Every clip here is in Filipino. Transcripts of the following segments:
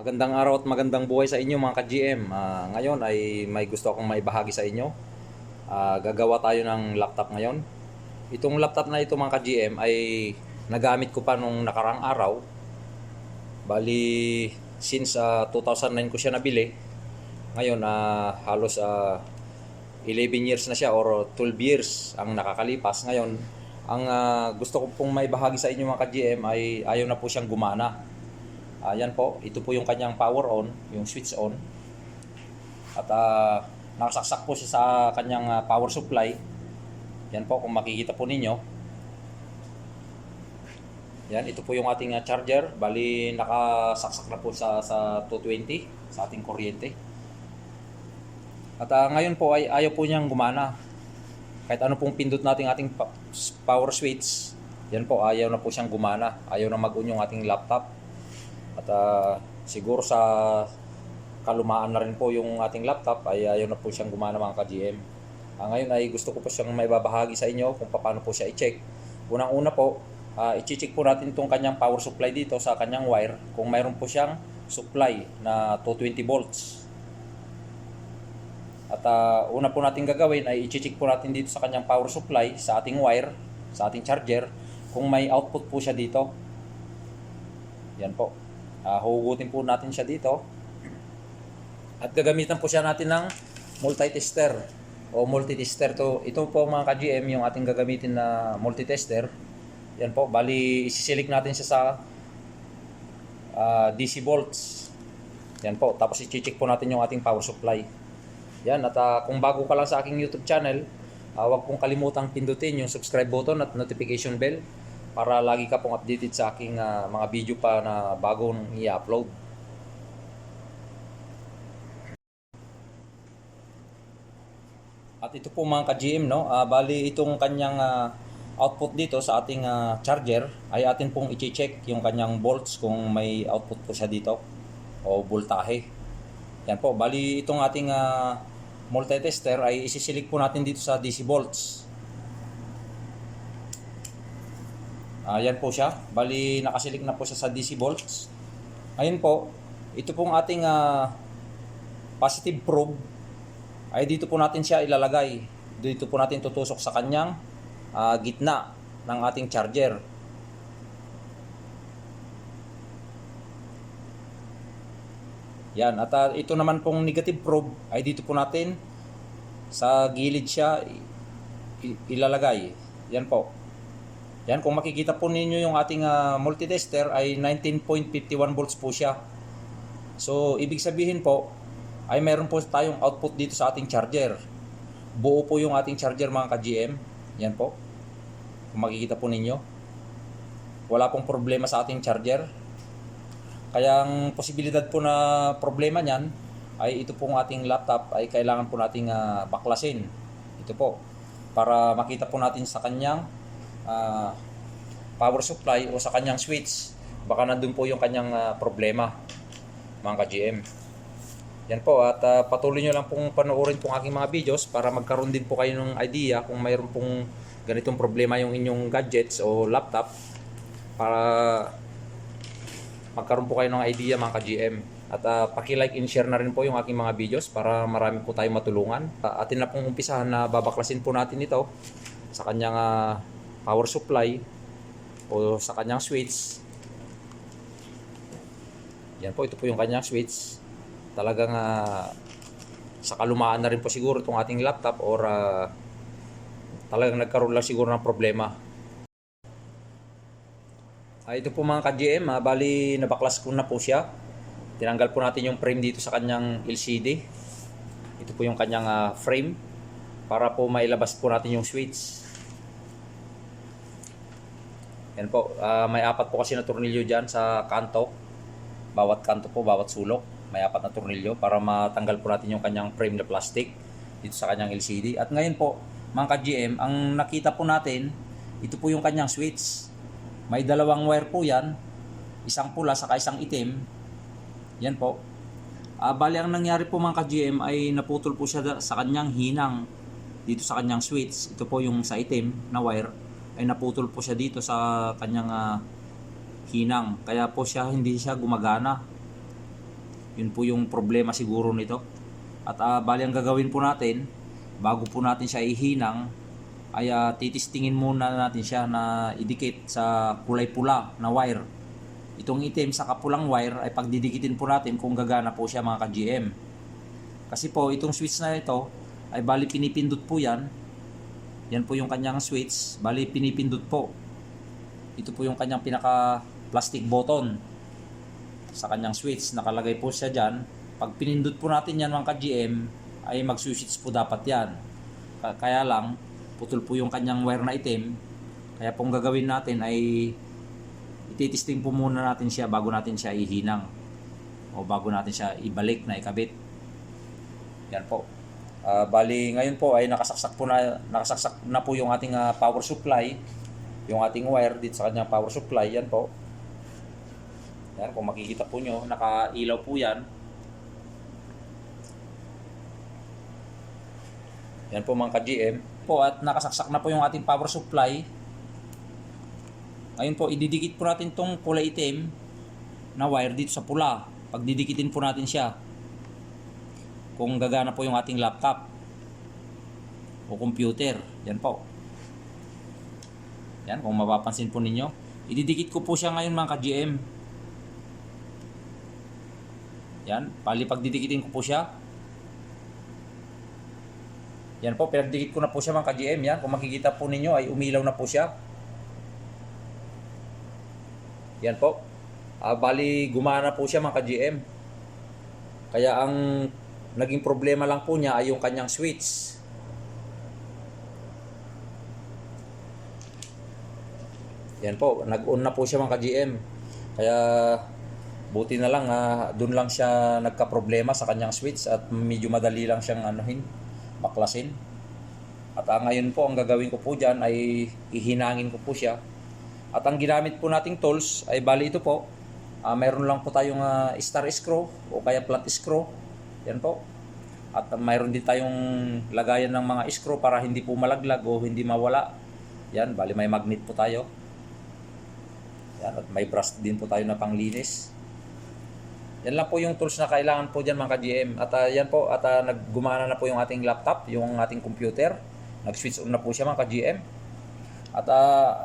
Magandang araw at magandang buhay sa inyo mga ka-GM. Ngayon ay may gusto akong maibahagi sa inyo. Gagawa tayo ng laptop ngayon. Itong laptop na ito mga ka-GM ay nagamit ko pa nung nakarang araw. Bali, since 2009 ko siya nabili. Ngayon halos 11 years na siya or 12 years ang nakakalipas. Ngayon, ang gusto ko pong maibahagi sa inyo mga ka-GM ay ayaw na po siyang gumana. Yan po, ito po yung kanyang power on, yung switch on. At nakasaksak po siya sa kanyang power supply. Yan po, kung makikita po ninyo. Yan, ito po yung ating charger. Bali, nakasaksak na po sa 220, sa ating kuryente. At ngayon po ay ayaw po niyang gumana. Kahit ano pong pindot natin ating power switch, yan po, ayaw na po siyang gumana. Ayaw na mag-on yung ating laptop. At siguro sa kalumaan na rin po yung ating laptop ay ayaw na po siyang gumana mga ka-GM. Ngayon ay gusto ko po siyang may babahagi sa inyo kung paano po siya i-check. Unang-una po, i-check po natin itong kanyang power supply dito sa kanyang wire kung mayroon po siyang supply na 220 volts. At una po natin gagawin ay i-check po natin dito sa kanyang power supply sa ating wire, sa ating charger, kung may output po siya dito. Yan po. Huhugutin po natin siya dito. At gagamitan po siya natin ng multi-tester o multi-tester. Ito po mga ka-GM yung ating gagamitin na multi-tester. Yan po. Bali, isiselect natin siya sa DC volts. Yan po. Tapos i-check po natin yung ating power supply. Yan. At kung bago ka lang sa aking YouTube channel, huwag pong kalimutang pindutin yung subscribe button at notification bell para lagi ka pong updated sa aking mga video pa na bagong i-upload. At ito po mga ka-GM, no? Bali itong kanyang output dito sa ating charger ay atin pong i-check yung kanyang volts kung may output po siya dito o voltahe. Yan po, bali itong ating multi-tester ay isisilik po natin dito sa DC volts. Yan po siya. Bali, nakasilik na po siya sa DC volts. Ayun po, ito pong ating positive probe ay dito po natin siya ilalagay. Dito po natin tutusok sa kanyang gitna ng ating charger. Yan. At ito naman pong negative probe ay dito po natin sa gilid siya ilalagay. Yan po. Yan, kung makikita po ninyo yung ating multitester ay 19.51 volts po siya. So, ibig sabihin po ay meron po tayong output dito sa ating charger. Buo po yung ating charger mga ka-GM. Yan po. Kung makikita po ninyo. Wala pong problema sa ating charger. Kaya ang posibilidad po na problema niyan ay ito pong ating laptop ay kailangan po nating baklasin. Ito po. Para makita po natin sa kanyang power supply o sa kanyang switch, baka nandun po yung kanyang problema mga ka-GM. Yan po, at patuloy nyo lang pong panoorin pong aking mga videos para magkaroon din po kayo ng idea kung mayroon pong ganitong problema yung inyong gadgets o laptop, para magkaroon po kayo ng idea mga ka-GM. At paki-like and share na rin po yung aking mga videos para marami po tayong matulungan. Atin na pong umpisahan na babaklasin po natin ito sa kanyang power supply o sa kanyang switch. Yan po, ito po yung kanyang switch. Talagang sa kalumaan na rin po siguro itong ating laptop or talagang nagkaroon lang siguro ng problema. Ito po mga ka-GM, bali nabaklas ko na po siya. Tinanggal po natin yung frame dito sa kanyang LCD. Ito po yung kanyang frame para po mailabas po natin yung switch. Yan po, may apat po kasi na tornilyo dyan sa kanto. Bawat kanto po, bawat sulok, may apat na tornilyo para matanggal po natin yung kanyang frame na plastic dito sa kanyang LCD. At ngayon po, mga ka-GM, ang nakita po natin, ito po yung kanyang switch. May dalawang wire po yan, isang pula saka isang itim. Yan po. Bali ang nangyari po mga ka-GM ay naputol po siya sa kanyang hinang dito sa kanyang switch. Ito po yung sa itim na wire ay naputol po siya dito sa kanyang hinang. Kaya po siya hindi siya gumagana. Yun po yung problema siguro nito. At bali ang gagawin po natin, bago po natin siya ihinang, ay titistingin muna natin siya na idikit sa kulay pula na wire. Itong itim sa kapulang wire ay pagdidikitin po natin kung gagana po siya mga ka-GM. Kasi po itong switch na ito ay bali pinipindot po yan. Yan po yung kanyang switch, bali pinipindot po. Ito po yung kanyang pinaka plastic button sa kanyang switch, nakalagay po siya dyan. Pag pinindot po natin yan mga ka-GM ay mag-switch po dapat yan. Kaya lang putol po yung kanyang wire na itim. Kaya pong gagawin natin ay ititesting po muna natin siya bago natin siya ihinang o bago natin siya ibalik na ikabit. Yan po. Bali ngayon po ay nakasaksak na po yung ating power supply, yung ating wire dito sa kanyang power supply. Yan po. Yan, kung makikita po nyo, nakailaw po yan. Yan po mga ka-GM po, at nakasaksak na po yung ating power supply. Ngayon po, ididikit po natin tong kulay itim na wire dito sa pula. Pagdidikitin po natin siya kung gagana po yung ating laptop o computer. Yan po. Yan, kung mapapansin po ninyo, ididikit ko po siya ngayon mga ka-GM. Yan, bali pagdidikitin ko po siya. Yan po, pinagdikit ko na po siya mga ka-GM. Yan, kung makikita po ninyo ay umilaw na po siya. Yan po. Bali, gumana po siya mga ka-GM. Kaya ang naging problema lang po niya ay yung kanyang switch. Yan po, nag-on na po siya mga ka-GM. Kaya buti na lang, doon lang siya nagka-problema sa kanyang switch at medyo madali lang siyang baklasin. At ngayon po ang gagawin ko po dyan ay ihinangin ko po siya. At ang ginamit po nating tools ay bali ito po. Mayroon lang po tayong star screw o kaya flat screw. Yan po. At mayroon din tayong lagayan ng mga screw para hindi po malaglag o hindi mawala. Yan, bali may magnet po tayo. Yan, at may brush din po tayo na panglinis. Yan lang po yung tools na kailangan po dyan mga ka-GM. At yan po, at naggumana na po yung ating laptop, yung ating computer. Nag-switch on na po siya mga ka-GM. At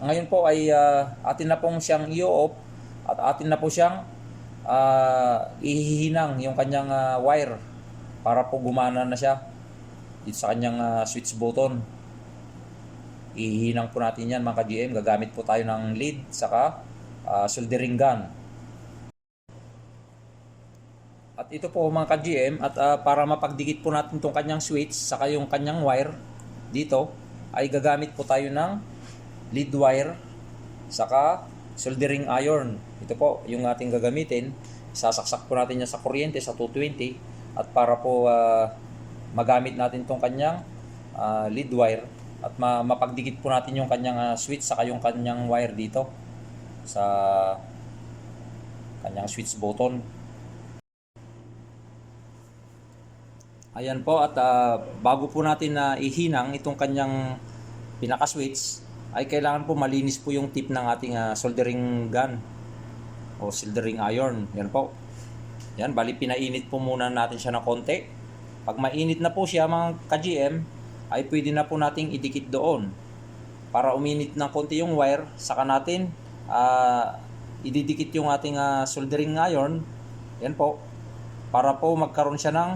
ngayon po ay atin na pong siyang i-off at atin na po siyang ihihinang yung kanyang wire para po gumana na siya dito sa kanyang switch button. Ihihinang po natin yan mga ka-GM. Gagamit po tayo ng lead saka soldering gun. At ito po mga ka-GM, at para mapagdikit po natin itong kanyang switch saka yung kanyang wire dito ay gagamit po tayo ng lead wire saka soldering iron. Ito po yung ating gagamitin. Sasaksak po natin yan sa kuryente sa 220 at para po magamit natin itong kanyang lead wire at mapagdikit po natin yung kanyang switch saka yung kanyang wire dito sa kanyang switch button. Ayan po, at bago po natin ihinang itong kanyang pinaka-switch ay kailangan po malinis po yung tip ng ating soldering gun o soldering iron. Yan po. Yan, bali pinainit po muna natin siya ng konti. Pag mainit na po siya mga ka-GM ay pwede na po nating idikit doon. Para uminit ng konti yung wire, saka natin ididikit yung ating soldering iron. Yan po. Para po magkaroon siya ng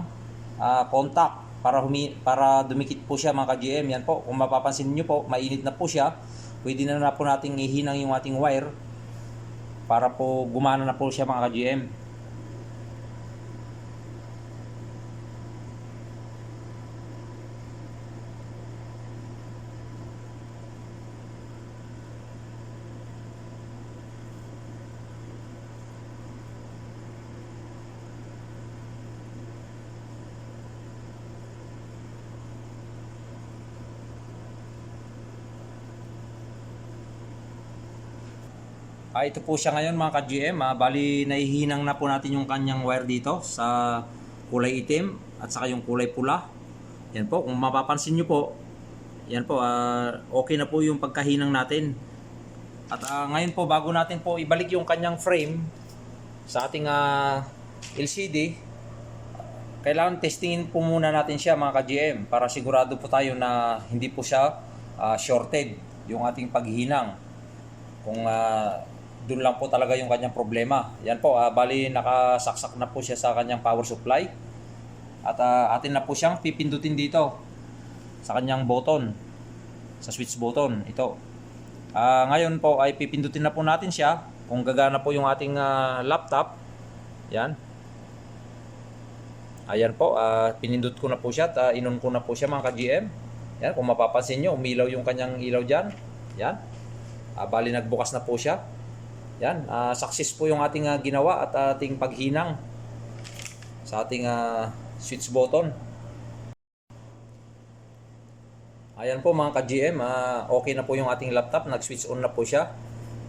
contact para dumikit po siya mga ka-GM. Yan po, kung mapapansin niyo po, mainit na po siya. Pwede na po nating ihinang yung ating wire para po gumana na po siya mga ka-GM. Ito po siya ngayon mga ka-GM. Bali nahihinang na po natin yung kanyang wire dito sa kulay itim at saka yung kulay pula. Yan po, kung mapapansin nyo po, yan po, okay na po yung pagkahinang natin. At ngayon po, bago natin po ibalik yung kanyang frame sa ating LCD, kailangan testingin po muna natin siya mga ka-GM para sigurado po tayo na hindi po siya shorted yung ating paghinang. Kung doon lang po talaga yung kanyang problema. Yan po, bali nakasaksak na po siya sa kanyang power supply. At atin na po siyang pipindutin dito sa kanyang button, sa switch button. Ito. Ngayon po ay pipindutin na po natin siya kung gagana po yung ating laptop. Yan. Ayan po, pinindot ko na po siya at inon ko na po siya mga ka-GM. Yan, kung mapapansin nyo, umilaw yung kanyang ilaw dyan. Yan. Bali nagbukas na po siya. Yan, success po yung ating ginawa at ating paghinang sa ating switch button. Ayan po mga ka-GM, okay na po yung ating laptop, nag-switch on na po siya.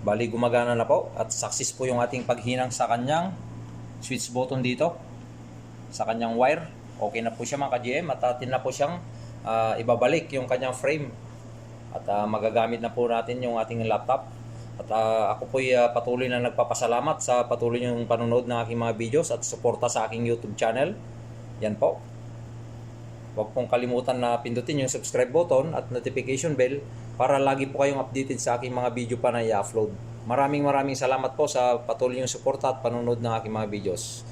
Bali gumagana na po at success po yung ating paghinang sa kanyang switch button dito. Sa kanyang wire, okay na po siya mga ka-GM at atin na po siyang ibabalik yung kanyang frame at magagamit na po natin yung ating laptop. At ako po patuloy na nagpapasalamat sa patuloy yung panonood ng aking mga videos at suporta sa aking YouTube channel. Yan po. Huwag pong kalimutan na pindutin yung subscribe button at notification bell para lagi po kayong updated sa aking mga video pa na i-upload. Maraming salamat po sa patuloy yung suporta at panonood ng aking mga videos.